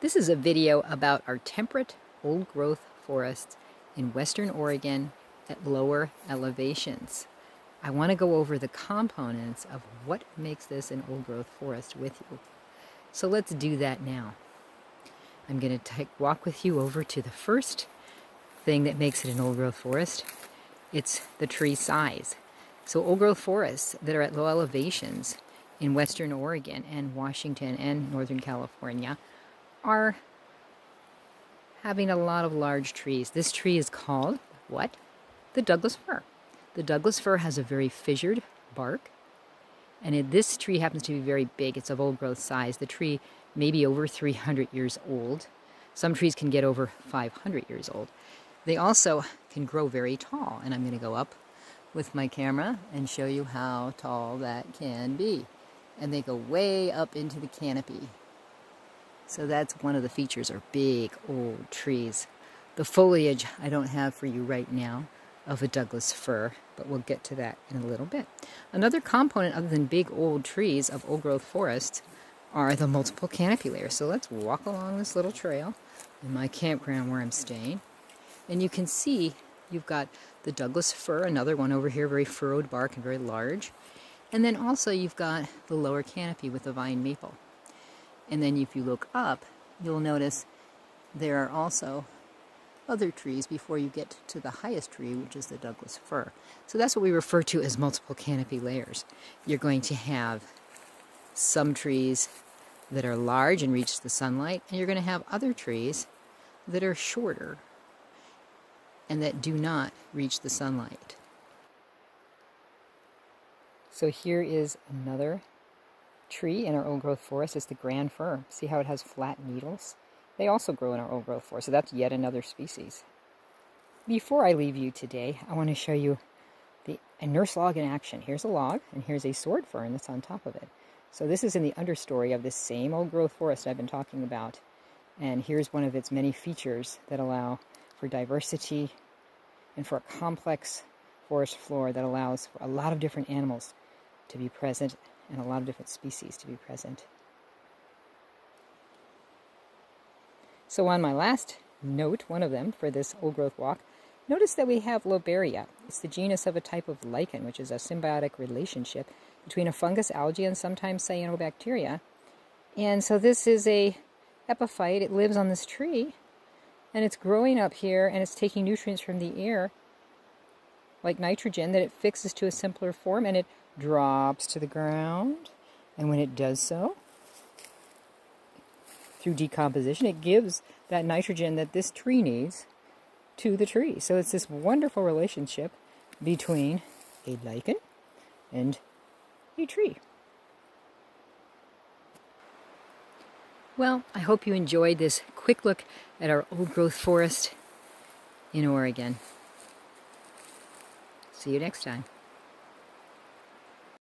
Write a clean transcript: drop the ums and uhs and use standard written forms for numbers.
This is a video about our temperate old-growth forests in western Oregon at lower elevations. I want to go over the components of what makes this an old-growth forest with you. So let's do that now. I'm going to walk with you over to the first thing that makes it an old-growth forest. It's the tree size. So old-growth forests that are at low elevations in western Oregon and Washington and Northern California are having a lot of large trees. This tree is called, what? The Douglas fir. The Douglas fir has a very fissured bark, and this tree happens to be very big. It's of old growth size. The tree may be over 300 years old. Some trees can get over 500 years old. They also can grow very tall, and I'm going to go up with my camera and show you how tall that can be. And they go way up into the canopy. So that's one of the features, are big old trees. The foliage I don't have for you right now of a Douglas fir, but we'll get to that in a little bit. Another component other than big old trees of old growth forests are the multiple canopy layers. So let's walk along this little trail in my campground where I'm staying. And you can see you've got the Douglas fir, another one over here, very furrowed bark and very large. And then also you've got the lower canopy with the vine maple. And then if you look up, you'll notice there are also other trees before you get to the highest tree, which is the Douglas fir. So that's what we refer to as multiple canopy layers. You're going to have some trees that are large and reach the sunlight, and you're going to have other trees that are shorter and that do not reach the sunlight. So here is another tree in our old growth forest. Is the grand fir. See how it has flat needles? They also grow in our old growth forest, so that's yet another species. Before I leave you today, I want to show you a nurse log in action. Here's a log, and here's a sword fern that's on top of it. So this is in the understory of this same old growth forest I've been talking about. And here's one of its many features that allow for diversity and for a complex forest floor that allows for a lot of different animals to be present and a lot of different species to be present. So on my last note, one of them for this old growth walk, notice that we have Lobaria. It's the genus of a type of lichen, which is a symbiotic relationship between a fungus, algae, and sometimes cyanobacteria. And so this is a epiphyte. It lives on this tree, and it's growing up here, and it's taking nutrients from the air, like nitrogen, that it fixes to a simpler form, and it drops to the ground. And when it does so, through decomposition, it gives that nitrogen that this tree needs to the tree. So it's this wonderful relationship between a lichen and a tree. Well, I hope you enjoyed this quick look at our old growth forest in Oregon. See you next time.